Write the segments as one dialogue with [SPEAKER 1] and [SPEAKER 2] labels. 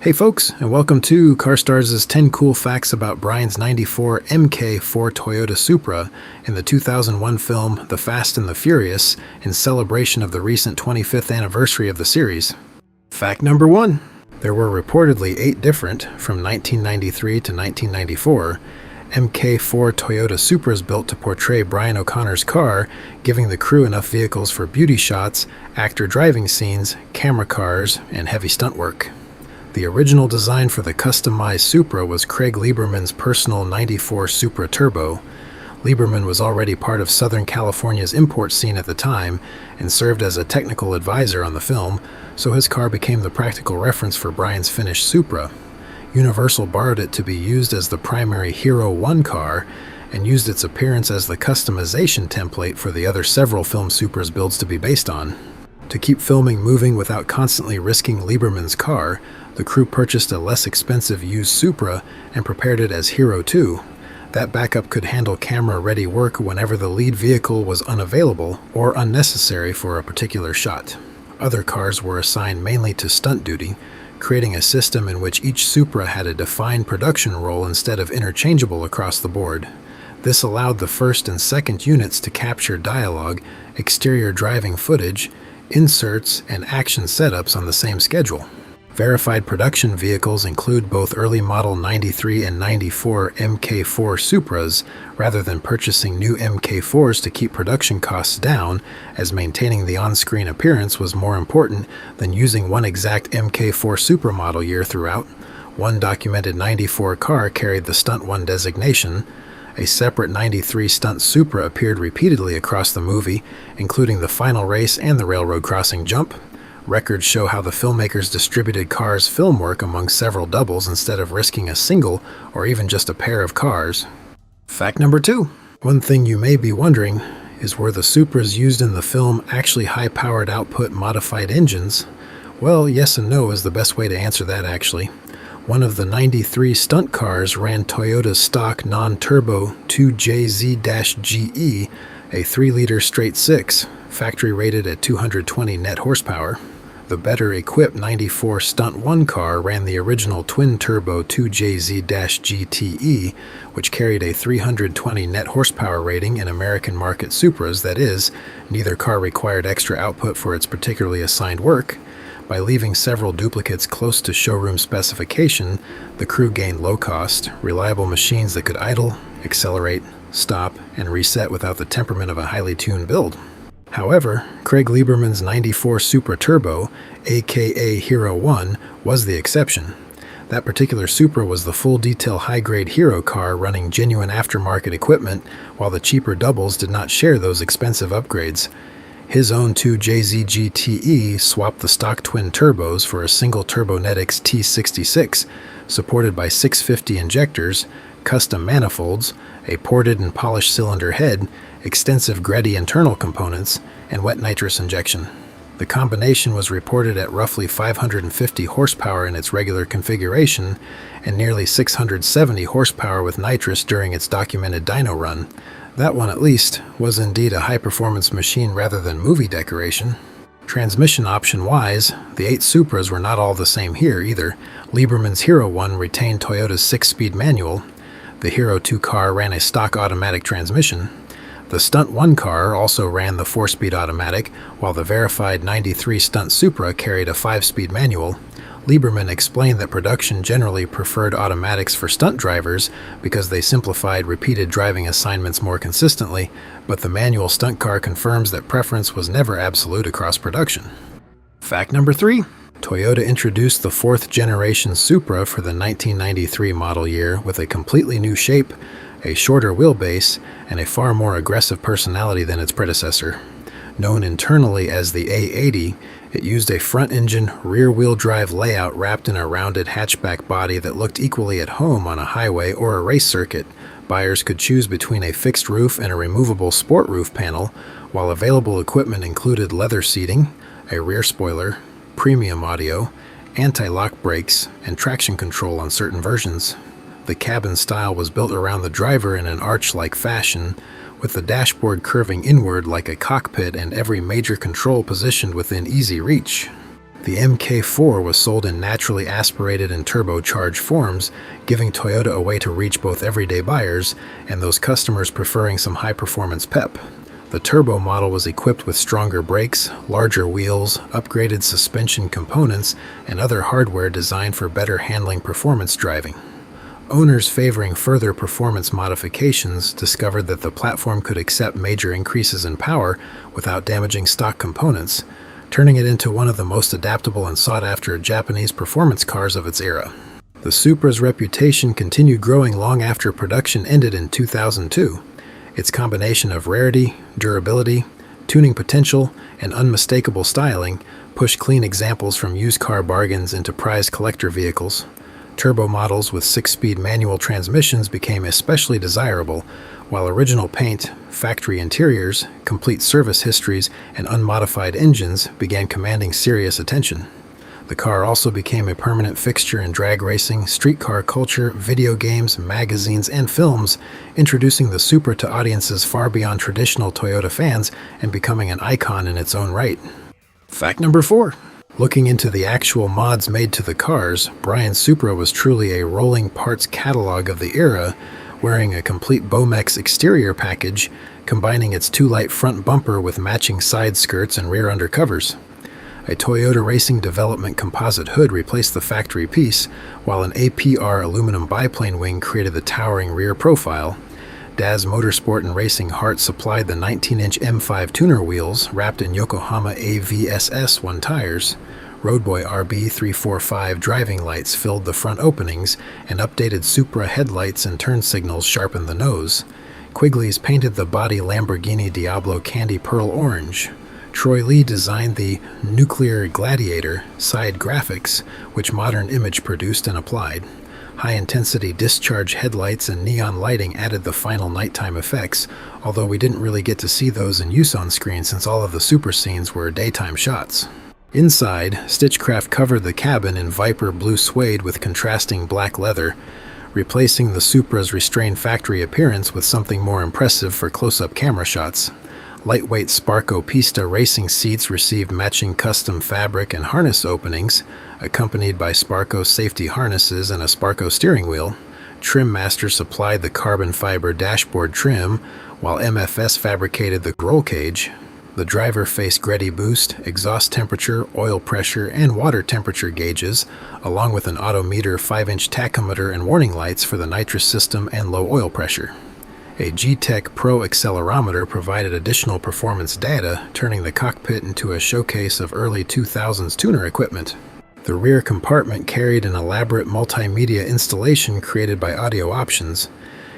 [SPEAKER 1] Hey folks, and welcome to CarStarz' 10 Cool Facts About Brian's 94 MK4 Toyota Supra in the 2001 film The Fast and the Furious in celebration of the recent 25th anniversary of the series. Fact number 1. There were reportedly 8 different, from 1993 to 1994, MK4 Toyota Supras built to portray Brian O'Connor's car, giving the crew enough vehicles for beauty shots, actor driving scenes, camera cars, and heavy stunt work. The original design for the customized Supra was Craig Lieberman's personal 94 Supra Turbo. Lieberman was already part of Southern California's import scene at the time and served as a technical advisor on the film, so his car became the practical reference for Brian's finished Supra. Universal borrowed it to be used as the primary Hero 1 car and used its appearance as the customization template for the other several film Supras builds to be based on. To keep filming moving without constantly risking Lieberman's car, the crew purchased a less expensive used Supra and prepared it as Hero 2. That backup could handle camera-ready work whenever the lead vehicle was unavailable or unnecessary for a particular shot. Other cars were assigned mainly to stunt duty, creating a system in which each Supra had a defined production role instead of interchangeable across the board. This allowed the first and second units to capture dialogue, exterior driving footage, inserts, and action setups on the same schedule. Verified production vehicles include both early model 93 and 94 MK4 Supras, rather than purchasing new MK4s to keep production costs down, as maintaining the on-screen appearance was more important than using one exact MK4 Supra model year throughout. One documented 94 car carried the Stunt 1 designation. A separate 93 Stunt Supra appeared repeatedly across the movie, including the final race and the railroad crossing jump. Records show how the filmmakers distributed cars' film work among several doubles instead of risking a single or even just a pair of cars. Fact number 2. One thing you may be wondering is, were the Supras used in the film actually high-powered output modified engines? Well, yes and no is the best way to answer that actually. One of the 93 stunt cars ran Toyota's stock non-turbo 2JZ-GE, a 3-liter straight-six, factory rated at 220 net horsepower. The better-equipped 94 Stunt 1 car ran the original twin-turbo 2JZ-GTE, which carried a 320 net horsepower rating in American market Supras. That is, neither car required extra output for its particularly assigned work. By leaving several duplicates close to showroom specification, the crew gained low-cost, reliable machines that could idle, accelerate, stop, and reset without the temperament of a highly tuned build. However, Craig Lieberman's 94 Supra Turbo, aka Hero 1, was the exception. That particular Supra was the full-detail high-grade Hero car running genuine aftermarket equipment, while the cheaper doubles did not share those expensive upgrades. His own 2JZ-GTE swapped the stock twin turbos for a single Turbonetics T66, supported by 650 injectors, custom manifolds, a ported and polished cylinder head, extensive Greddy internal components, and wet nitrous injection. The combination was reported at roughly 550 horsepower in its regular configuration and nearly 670 horsepower with nitrous during its documented dyno run. That one, at least, was indeed a high-performance machine rather than movie decoration. Transmission option-wise, the 8 Supras were not all the same here either. Lieberman's Hero 1 retained Toyota's 6-speed manual. The Hero 2 car ran a stock automatic transmission. The Stunt 1 car also ran the 4-speed automatic, while the verified 93 Stunt Supra carried a 5-speed manual. Lieberman explained that production generally preferred automatics for stunt drivers because they simplified repeated driving assignments more consistently, but the manual stunt car confirms that preference was never absolute across production. Fact number 3. Toyota introduced the 4th generation Supra for the 1993 model year with a completely new shape, a shorter wheelbase, and a far more aggressive personality than its predecessor. Known internally as the A80, it used a front-engine, rear-wheel drive layout wrapped in a rounded hatchback body that looked equally at home on a highway or a race circuit. Buyers could choose between a fixed roof and a removable sport roof panel, while available equipment included leather seating, a rear spoiler, premium audio, anti-lock brakes, and traction control on certain versions. The cabin style was built around the driver in an arch-like fashion, with the dashboard curving inward like a cockpit and every major control positioned within easy reach. The MK4 was sold in naturally aspirated and turbocharged forms, giving Toyota a way to reach both everyday buyers and those customers preferring some high-performance pep. The turbo model was equipped with stronger brakes, larger wheels, upgraded suspension components, and other hardware designed for better handling performance driving. Owners favoring further performance modifications discovered that the platform could accept major increases in power without damaging stock components, turning it into one of the most adaptable and sought-after Japanese performance cars of its era. The Supra's reputation continued growing long after production ended in 2002. Its combination of rarity, durability, tuning potential, and unmistakable styling pushed clean examples from used car bargains into prized collector vehicles. Turbo models with 6-speed manual transmissions became especially desirable, while original paint, factory interiors, complete service histories, and unmodified engines began commanding serious attention. The car also became a permanent fixture in drag racing, street car culture, video games, magazines, and films, introducing the Supra to audiences far beyond traditional Toyota fans and becoming an icon in its own right. Fact number 4. Looking into the actual mods made to the cars, Brian's Supra was truly a rolling parts catalog of the era, wearing a complete Bomex exterior package, combining its 2-light front bumper with matching side skirts and rear undercovers. A Toyota Racing Development composite hood replaced the factory piece, while an APR aluminum biplane wing created the towering rear profile. Daz Motorsport and Racing Heart supplied the 19-inch M5 tuner wheels wrapped in Yokohama AVSS-1 tires. Roadboy RB345 driving lights filled the front openings, and updated Supra headlights and turn signals sharpened the nose. Quigley's painted the body Lamborghini Diablo Candy Pearl Orange. Troy Lee designed the Nuclear Gladiator side graphics, which Modern Image produced and applied. High-intensity discharge headlights and neon lighting added the final nighttime effects, although we didn't really get to see those in use on screen since all of the Supra scenes were daytime shots. Inside, Stitchcraft covered the cabin in Viper blue suede with contrasting black leather, replacing the Supra's restrained factory appearance with something more impressive for close-up camera shots. Lightweight Sparco Pista racing seats received matching custom fabric and harness openings, accompanied by Sparco safety harnesses and a Sparco steering wheel. Trim Master supplied the carbon fiber dashboard trim, while MFS fabricated the roll cage. The driver faced Greddy boost, exhaust temperature, oil pressure, and water temperature gauges, along with an odometer, 5-inch tachometer, and warning lights for the nitrous system and low oil pressure. A G-Tech Pro accelerometer provided additional performance data, turning the cockpit into a showcase of early 2000s tuner equipment. The rear compartment carried an elaborate multimedia installation created by Audio Options.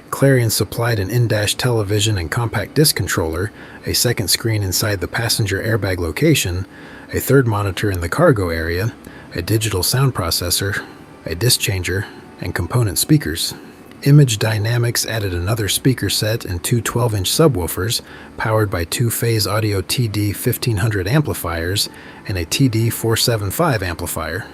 [SPEAKER 1] Clarion supplied an in-dash television and compact disc controller, a second screen inside the passenger airbag location, a third monitor in the cargo area, a digital sound processor, a disc changer, and component speakers. Image Dynamics added another speaker set and two 12-inch subwoofers, powered by two-phase audio TD1500 amplifiers and a TD475 amplifier.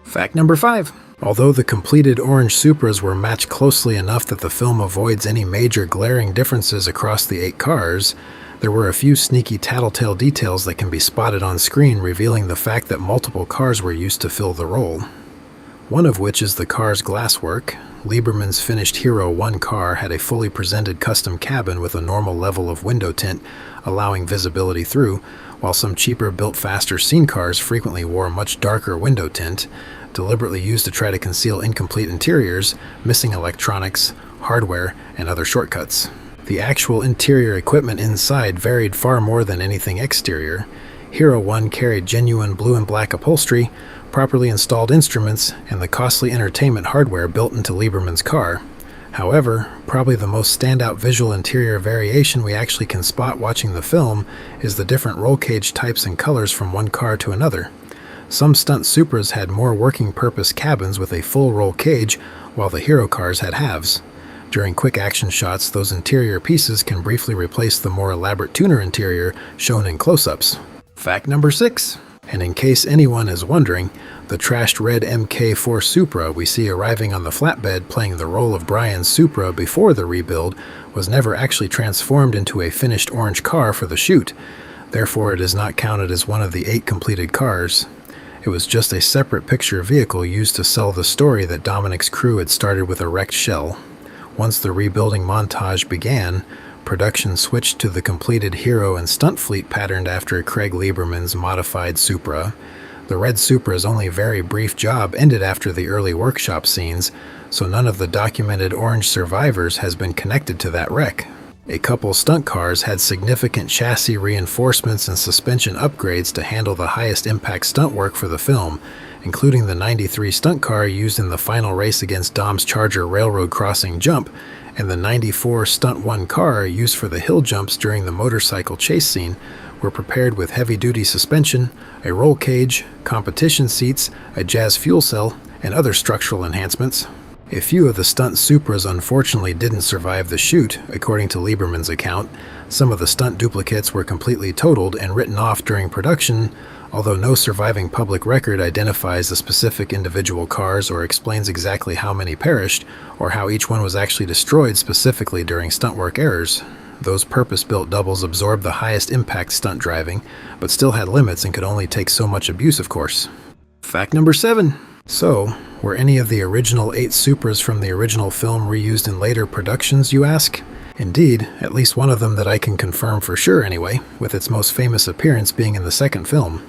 [SPEAKER 1] Fact number 5. Although the completed orange Supras were matched closely enough that the film avoids any major glaring differences across the 8 cars, there were a few sneaky tattletale details that can be spotted on screen, revealing the fact that multiple cars were used to fill the role. One of which is the car's glasswork. Lieberman's finished Hero 1 car had a fully presented custom cabin with a normal level of window tint, allowing visibility through, while some cheaper built faster scene cars frequently wore much darker window tint, deliberately used to try to conceal incomplete interiors, missing electronics, hardware, and other shortcuts. The actual interior equipment inside varied far more than anything exterior. Hero 1 carried genuine blue and black upholstery, properly installed instruments, and the costly entertainment hardware built into Lieberman's car. However, probably the most standout visual interior variation we actually can spot watching the film is the different roll cage types and colors from one car to another. Some Stunt Supras had more working purpose cabins with a full roll cage, while the Hero cars had halves. During quick action shots, those interior pieces can briefly replace the more elaborate tuner interior shown in close-ups. Fact number 6. And in case anyone is wondering, the trashed red MK4 Supra we see arriving on the flatbed playing the role of Brian's Supra before the rebuild was never actually transformed into a finished orange car for the shoot. Therefore, it is not counted as one of the 8 completed cars. It was just a separate picture vehicle used to sell the story that Dominic's crew had started with a wrecked shell. Once the rebuilding montage began, production switched to the completed hero and stunt fleet patterned after Craig Lieberman's modified Supra. The red Supra's only very brief job ended after the early workshop scenes, so none of the documented orange survivors has been connected to that wreck. A couple stunt cars had significant chassis reinforcements and suspension upgrades to handle the highest impact stunt work for the film, including the 93 stunt car used in the final race against Dom's Charger railroad crossing jump, and the 94 Stunt 1 car used for the hill jumps during the motorcycle chase scene were prepared with heavy-duty suspension, a roll cage, competition seats, a jazz fuel cell, and other structural enhancements. A few of the stunt Supras unfortunately didn't survive the shoot, according to Lieberman's account. Some of the stunt duplicates were completely totaled and written off during production, although no surviving public record identifies the specific individual cars or explains exactly how many perished, or how each one was actually destroyed specifically during stunt work errors. Those purpose-built doubles absorbed the highest impact stunt driving, but still had limits and could only take so much abuse, of course. Fact number 7. So, were any of the original 8 Supras from the original film reused in later productions, you ask? Indeed, at least one of them that I can confirm for sure anyway, with its most famous appearance being in the second film.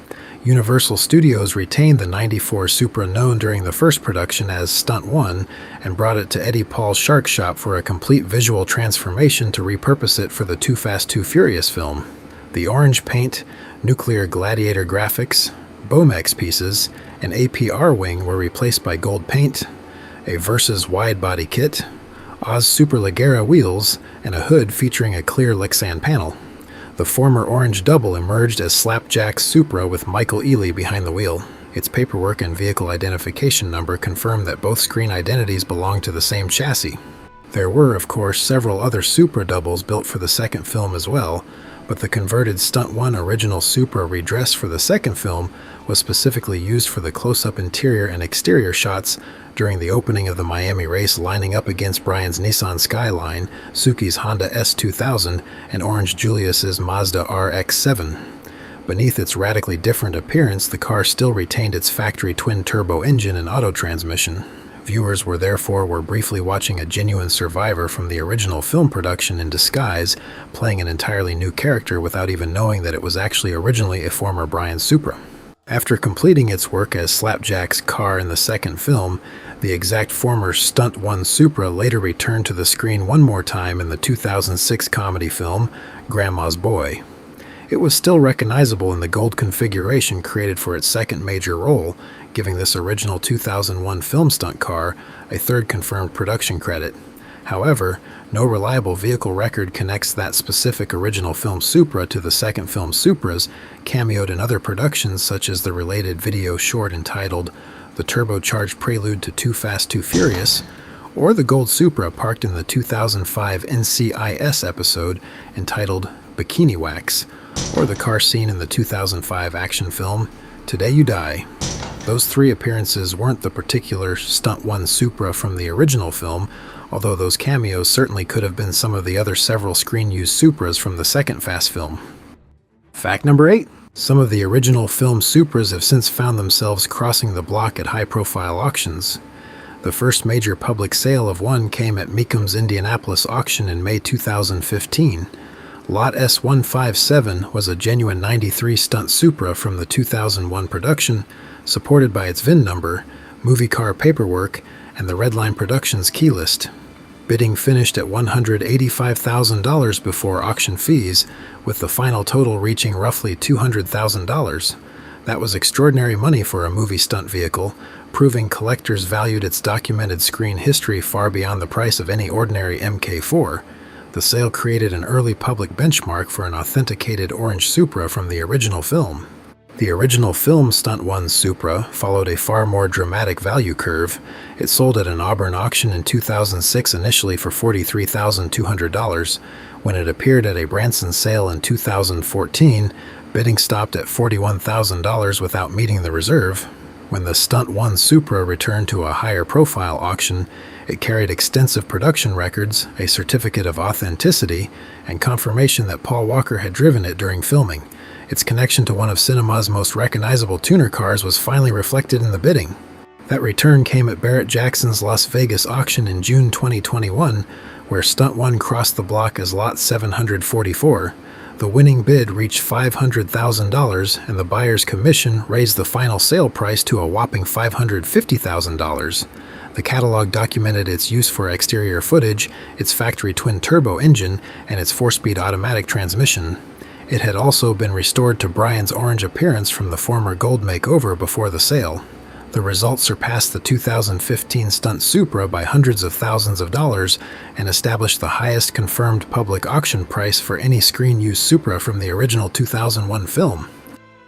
[SPEAKER 1] Universal Studios retained the 94 Supra known during the first production as Stunt 1 and brought it to Eddie Paul's Shark Shop for a complete visual transformation to repurpose it for the Too Fast, Too Furious film. The orange paint, nuclear gladiator graphics, Bomex pieces, and APR wing were replaced by gold paint, a Versus wide body kit, Oz Superleggera wheels, and a hood featuring a clear Lexan panel. The former orange double emerged as Slapjack Supra with Michael Ealy behind the wheel. Its paperwork and vehicle identification number confirmed that both screen identities belonged to the same chassis. There were, of course, several other Supra doubles built for the second film as well, but the converted Stunt 1 original Supra redress for the second film was specifically used for the close-up interior and exterior shots during the opening of the Miami race, lining up against Brian's Nissan Skyline, Suki's Honda S2000, and Orange Julius's Mazda RX-7. Beneath its radically different appearance, the car still retained its factory twin-turbo engine and auto transmission. Viewers were briefly watching a genuine survivor from the original film production in disguise, playing an entirely new character without even knowing that it was actually originally a former Brian Supra. After completing its work as Slapjack's car in the second film, the exact former Stunt 1 Supra later returned to the screen one more time in the 2006 comedy film, Grandma's Boy. It was still recognizable in the gold configuration created for its second major role, giving this original 2001 film stunt car a third confirmed production credit. However, no reliable vehicle record connects that specific original film Supra to the second film Supras, cameoed in other productions such as the related video short entitled The Turbocharged Prelude to Too Fast, Too Furious, or the gold Supra parked in the 2005 NCIS episode entitled Bikini Wax, or the car scene in the 2005 action film Today You Die. Those 3 appearances weren't the particular Stunt 1 Supra from the original film, although those cameos certainly could have been some of the other several screen-used Supras from the second Fast film. Fact number 8. Some of the original film Supras have since found themselves crossing the block at high-profile auctions. The first major public sale of one came at Meekham's Indianapolis auction in May 2015. Lot S157 was a genuine 93 Stunt Supra from the 2001 production, supported by its VIN number, movie car paperwork, and the Redline Productions key list. Bidding finished at $185,000 before auction fees, with the final total reaching roughly $200,000. That was extraordinary money for a movie stunt vehicle, proving collectors valued its documented screen history far beyond the price of any ordinary MK4. The sale created an early public benchmark for an authenticated orange Supra from the original film. The original film Stunt 1 Supra followed a far more dramatic value curve. It sold at an Auburn auction in 2006 initially for $43,200. When it appeared at a Branson sale in 2014, bidding stopped at $41,000 without meeting the reserve. When the Stunt 1 Supra returned to a higher profile auction, it carried extensive production records, a certificate of authenticity, and confirmation that Paul Walker had driven it during filming. Its connection to one of cinema's most recognizable tuner cars was finally reflected in the bidding. That return came at Barrett-Jackson's Las Vegas auction in June 2021, where Stunt 1 crossed the block as Lot 744. The winning bid reached $500,000, and the buyer's commission raised the final sale price to a whopping $550,000. The catalog documented its use for exterior footage, its factory twin-turbo engine, and its 4-speed automatic transmission. It had also been restored to Brian's orange appearance from the former gold makeover before the sale. The result surpassed the 2015 Stunt Supra by hundreds of thousands of dollars and established the highest confirmed public auction price for any screen-used Supra from the original 2001 film.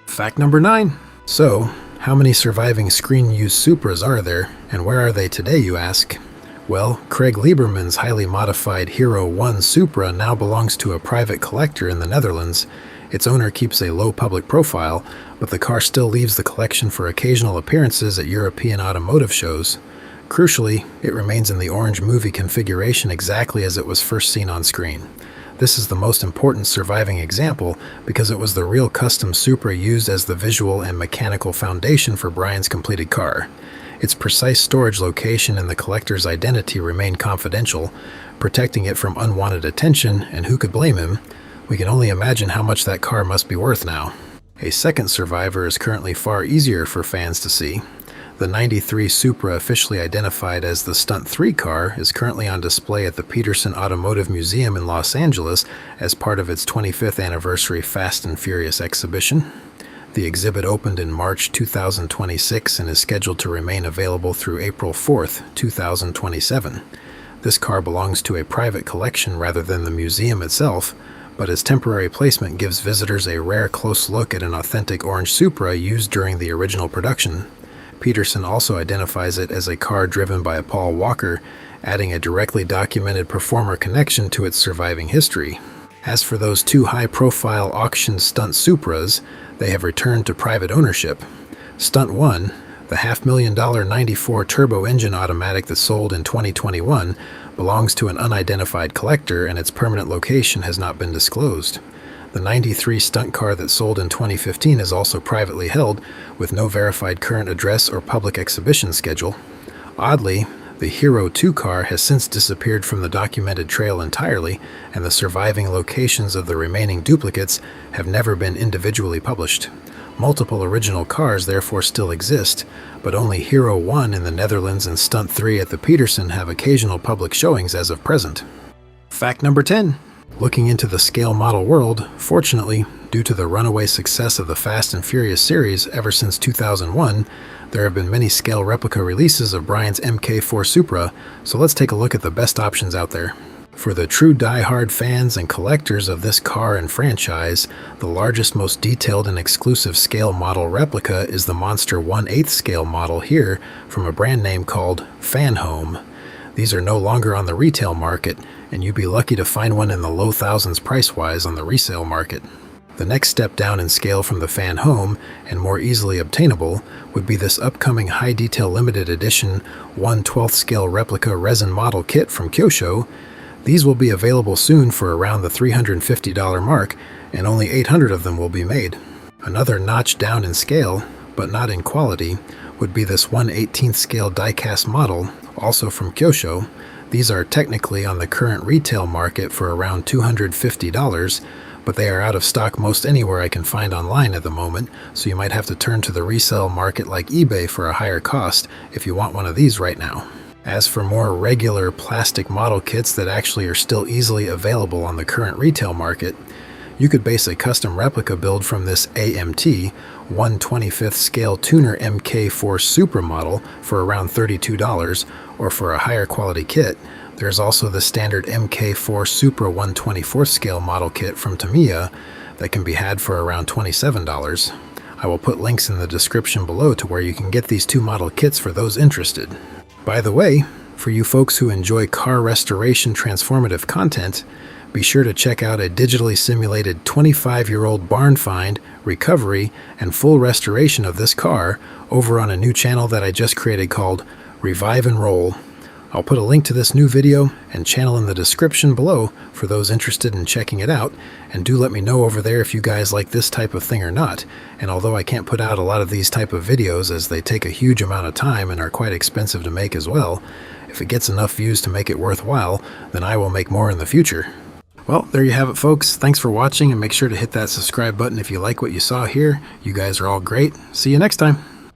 [SPEAKER 1] Fact number 9. So, how many surviving screen-used Supras are there, and where are they today, you ask? Well, Craig Lieberman's highly modified Hero 1 Supra now belongs to a private collector in the Netherlands. Its owner keeps a low public profile, but the car still leaves the collection for occasional appearances at European automotive shows. Crucially, it remains in the orange movie configuration exactly as it was first seen on screen. This is the most important surviving example because it was the real custom Supra used as the visual and mechanical foundation for Brian's completed car. Its precise storage location and the collector's identity remain confidential, protecting it from unwanted attention, and who could blame him? We can only imagine how much that car must be worth now. A second survivor is currently far easier for fans to see. The '93 Supra, officially identified as the Stunt 3 car, is currently on display at the Peterson Automotive Museum in Los Angeles as part of its 25th anniversary Fast and Furious exhibition. The exhibit opened in March 2026 and is scheduled to remain available through April 4th, 2027. This car belongs to a private collection rather than the museum itself, but its temporary placement gives visitors a rare close look at an authentic orange Supra used during the original production. Peterson also identifies it as a car driven by Paul Walker, adding a directly documented performer connection to its surviving history. As for those two high-profile auction Stunt Supras, they have returned to private ownership. Stunt 1, the $500,000 '94 turbo engine automatic that sold in 2021, belongs to an unidentified collector and its permanent location has not been disclosed. The '93 Stunt car that sold in 2015 is also privately held, with no verified current address or public exhibition schedule. Oddly, the Hero 2 car has since disappeared from the documented trail entirely, and the surviving locations of the remaining duplicates have never been individually published. Multiple original cars therefore still exist, but only Hero 1 in the Netherlands and Stunt 3 at the Peterson have occasional public showings as of present. Fact number 10. Looking into the scale model world, fortunately, due to the runaway success of the Fast and Furious series ever since 2001, there have been many scale replica releases of Brian's MK4 Supra, so let's take a look at the best options out there. For the true die-hard fans and collectors of this car and franchise, the largest, most detailed and exclusive scale model replica is the monster 1/8 scale model here from a brand name called Fan Home. These are no longer on the retail market, and you'd be lucky to find one in the low thousands price-wise on the resale market. The next step down in scale from the Fan Home, and more easily obtainable, would be this upcoming high-detail limited edition 1/12 scale replica resin model kit from Kyosho. These will be available soon for around the $350 mark, and only 800 of them will be made. Another notch down in scale, but not in quality, would be this 1/18 scale die-cast model, also from Kyosho. These are technically on the current retail market for around $250, but they are out of stock most anywhere I can find online at the moment, so you might have to turn to the resale market like eBay for a higher cost if you want one of these right now. As for more regular plastic model kits that actually are still easily available on the current retail market, you could base a custom replica build from this AMT 1/25th scale tuner MK4 Supra model for around $32, or for a higher quality kit, there's also the standard MK4 Supra 1/24th scale model kit from Tamiya that can be had for around $27. I will put links in the description below to where you can get these two model kits for those interested. By the way, for you folks who enjoy car restoration transformative content, be sure to check out a digitally simulated 25-year-old barn find, recovery, and full restoration of this car over on a new channel that I just created called Revive and Roll. I'll put a link to this new video and channel in the description below for those interested in checking it out, and do let me know over there if you guys like this type of thing or not. And although I can't put out a lot of these type of videos as they take a huge amount of time and are quite expensive to make as well, if it gets enough views to make it worthwhile, then I will make more in the future. Well, there you have it, folks. Thanks for watching, and make sure to hit that subscribe button if you like what you saw here. You guys are all great. See you next time.